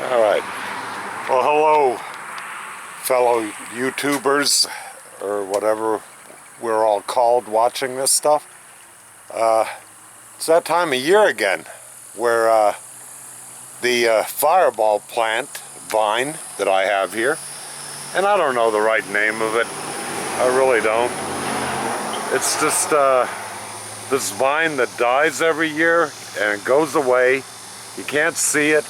All right. Well, hello, fellow YouTubers, or whatever we're all called watching this stuff. It's that time of year again where the fireball plant vine that I have here, and I don't know the right name of it. I really don't. It's just this vine that dies every year and it goes away. You can't see it.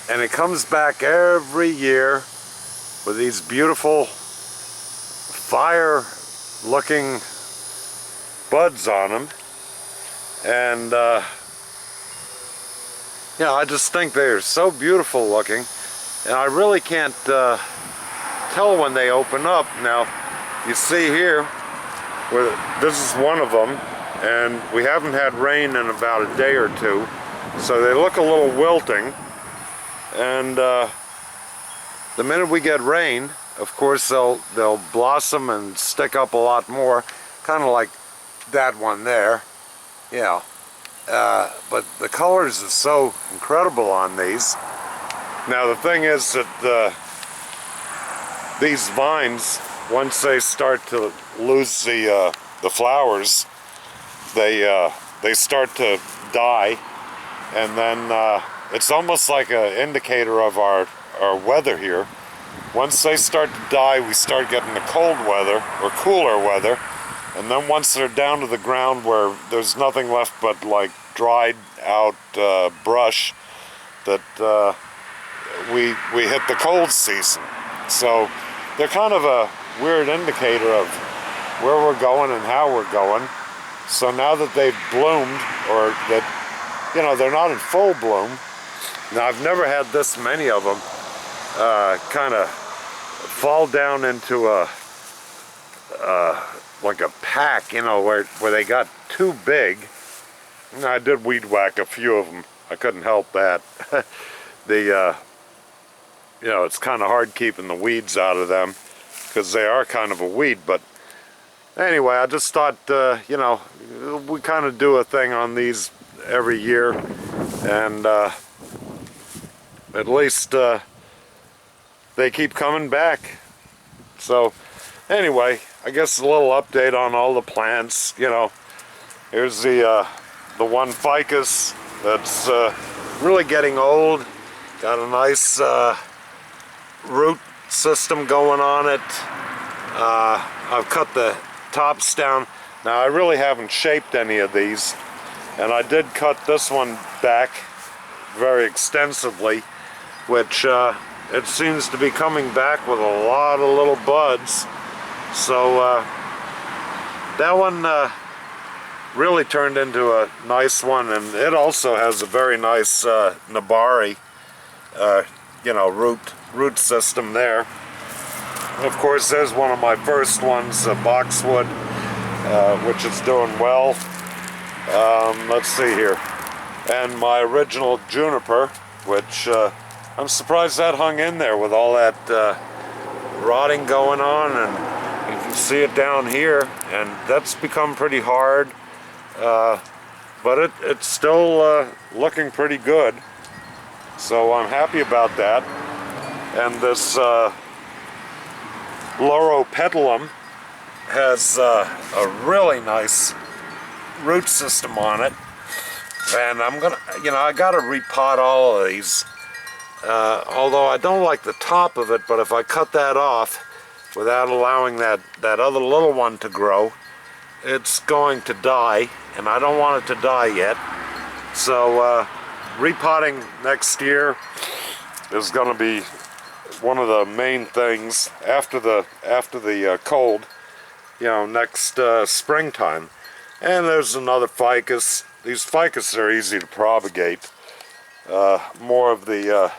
And it comes back every year with these beautiful fire-looking buds on them. And, I just think they're so beautiful looking. And I really can't tell when they open up. Now, you see here, this is one of them, and we haven't had rain in about a day or two. So they look a little wilting. And the minute we get rain, of course they'll blossom and stick up a lot more, kind of like that one there. But the colors are so incredible on these. Now the thing is that these vines, once they start to lose the flowers, they start to die, and then it's almost like an indicator of our weather here. Once they start to die, we start getting the cold weather, or cooler weather, and then once they're down to the ground where there's nothing left but like dried out brush, that we hit the cold season. So they're kind of a weird indicator of where we're going and how we're going. So now that they've bloomed, or that, they're not in full bloom. Now, I've never had this many of them kind of fall down into like a pack, where they got too big. And I did weed whack a few of them. I couldn't help that. It's kind of hard keeping the weeds out of them because they are kind of a weed. But anyway, I just thought, we kind of do a thing on these every year, and at least they keep coming back. So anyway, I guess a little update on all the plants. Here's the one ficus that's really getting old. Got a nice root system going on it. I've cut the tops down. Now, I really haven't shaped any of these, and I did cut this one back very extensively, which it seems to be coming back with a lot of little buds. So that one really turned into a nice one, and it also has a very nice nabari root system there. And of course, there's one of my first ones, boxwood, which is doing well. Let's see here. And my original juniper, which I'm surprised that hung in there with all that rotting going on, and you can see it down here, and that's become pretty hard, but it's still looking pretty good, so I'm happy about that. And this Loropetalum has a really nice root system on it, and I'm gonna, I gotta repot all of these, although I don't like the top of it. But if I cut that off without allowing that other little one to grow, it's going to die, and I don't want it to die yet. So repotting next year is going to be one of the main things after the cold, next springtime. And there's another ficus. These ficus are easy to propagate. More of the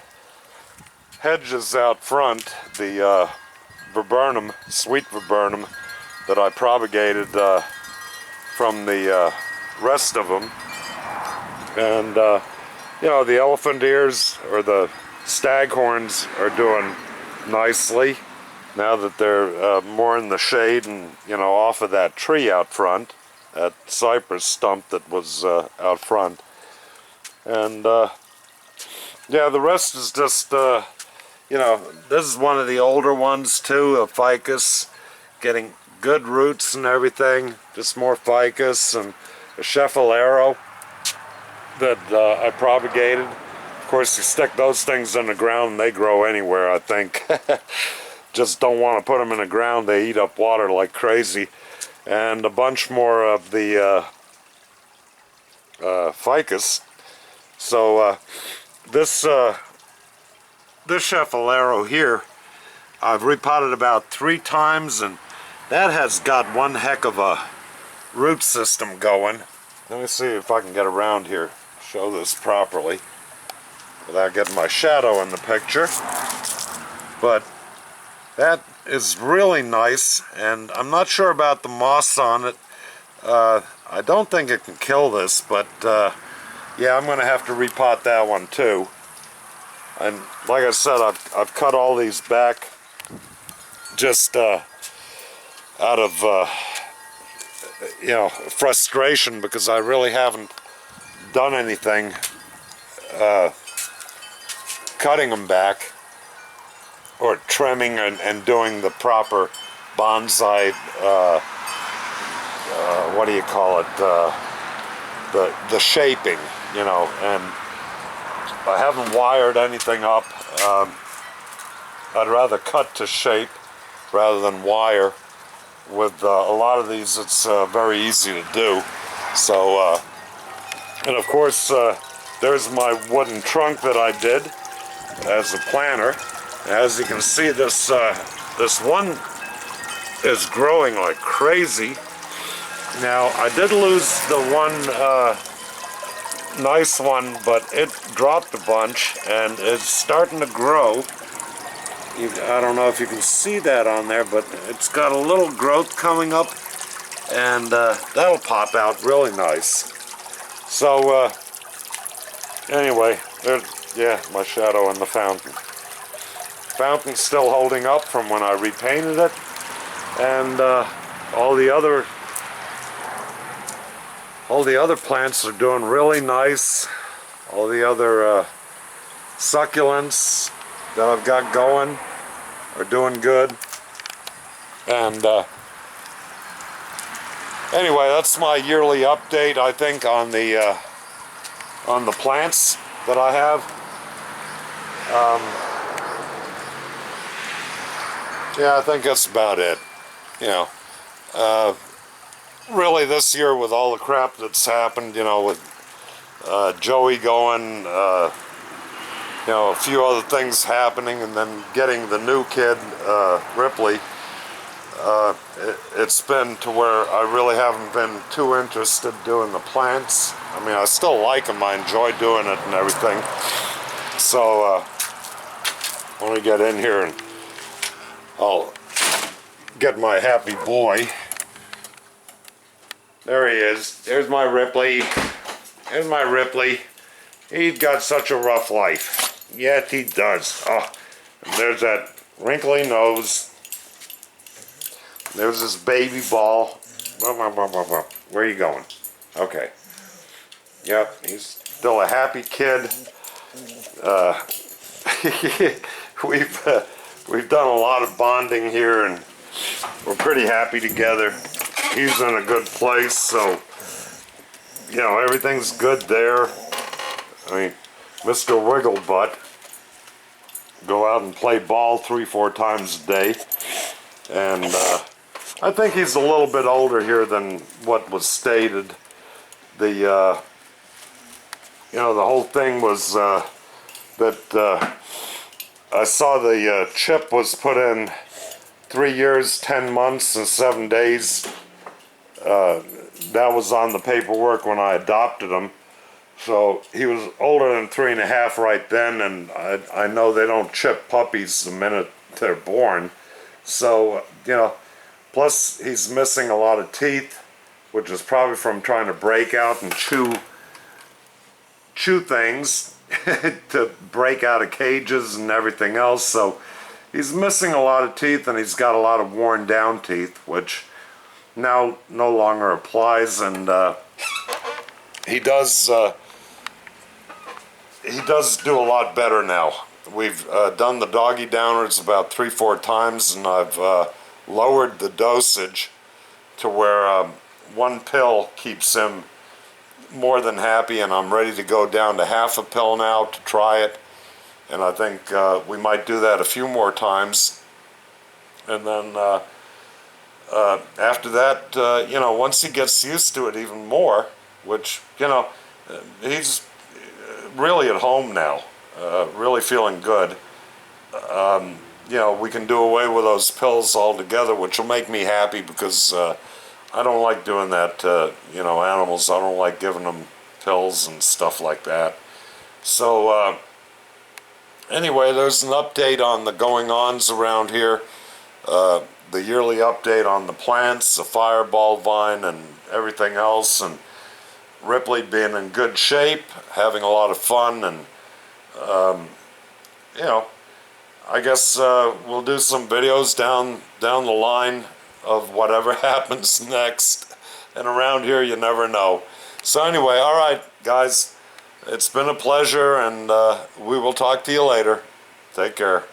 hedges out front, the viburnum, sweet viburnum, that I propagated from the rest of them. And the elephant ears, or the staghorns, are doing nicely now that they're more in the shade and off of that tree out front, that cypress stump that was out front. And Yeah, the rest is just, you know, this is one of the older ones too, a ficus, getting good roots and everything. Just more ficus and a chefalero that I propagated. Of course, you stick those things in the ground and they grow anywhere, I think. Just don't want to put them in the ground. They eat up water like crazy. And a bunch more of the ficus. So this chefalero here, I've repotted about 3 times, and that has got one heck of a root system going. Let me see if I can get around here, show this properly without getting my shadow in the picture. But that is really nice, and I'm not sure about the moss on it. I don't think it can kill this, but yeah, I'm going to have to repot that one too. And like I said, I've cut all these back just out of you know, frustration, because I really haven't done anything cutting them back or trimming and doing the proper bonsai what do you call it, the shaping, you know. And I haven't wired anything up. I'd rather cut to shape rather than wire. With a lot of these, it's very easy to do. So, and of course, there's my wooden trunk that I did as a planter. As you can see, this one is growing like crazy. Now, I did lose the one nice one, but it dropped a bunch, and it's starting to grow. I don't know if you can see that on there, but it's got a little growth coming up, and that'll pop out really nice. So anyway, yeah, my shadow in the fountain. Fountain's still holding up from when I repainted it, and all the other plants are doing really nice. All the other succulents that I've got going are doing good. And anyway, that's my yearly update, I think, on the plants that I have. Yeah, I think that's about it. You know, really this year, with all the crap that's happened, you know, with Joey going, you know, a few other things happening, and then getting the new kid, Ripley, it's been to where I really haven't been too interested doing the plants. I mean, I still like them, I enjoy doing it and everything. So, let me get in here and I'll get my happy boy. There he is. There's my Ripley. There's my Ripley. He's got such a rough life. Yes, he does. Oh, and there's that wrinkly nose. There's this baby ball. Where are you going? Okay. Yep, he's still a happy kid. We've done a lot of bonding here, and we're pretty happy together. He's in a good place, so you know, everything's good there. I mean, Mr. Wigglebutt go out and play ball 3-4 times a day, and I think he's a little bit older here than what was stated. The you know, the whole thing was that I saw the chip was put in 3 years, 10 months, and 7 days. That was on the paperwork when I adopted him. So he was older than 3.5 right then, and I know they don't chip puppies the minute they're born. So, you know, plus he's missing a lot of teeth, which is probably from trying to break out and chew things to break out of cages and everything else. So he's missing a lot of teeth, and he's got a lot of worn down teeth, which now no longer applies. And he does he does do a lot better now. We've done the doggy downers about 3-4 times, and I've lowered the dosage to where one pill keeps him more than happy, and I'm ready to go down to half a pill now to try it. And I think we might do that a few more times. And then after that, you know, once he gets used to it even more, which, you know, he's really at home now, really feeling good. You know, we can do away with those pills altogether, which will make me happy, because I don't like doing that to, you know, animals. I don't like giving them pills and stuff like that. So anyway, there's an update on the going-ons around here. The yearly update on the plants, the fireball vine, and everything else, and Ripley being in good shape, having a lot of fun, and you know, I guess we'll do some videos down the line of whatever happens next. And around here, you never know. So anyway, all right, guys, it's been a pleasure, and we will talk to you later. Take care.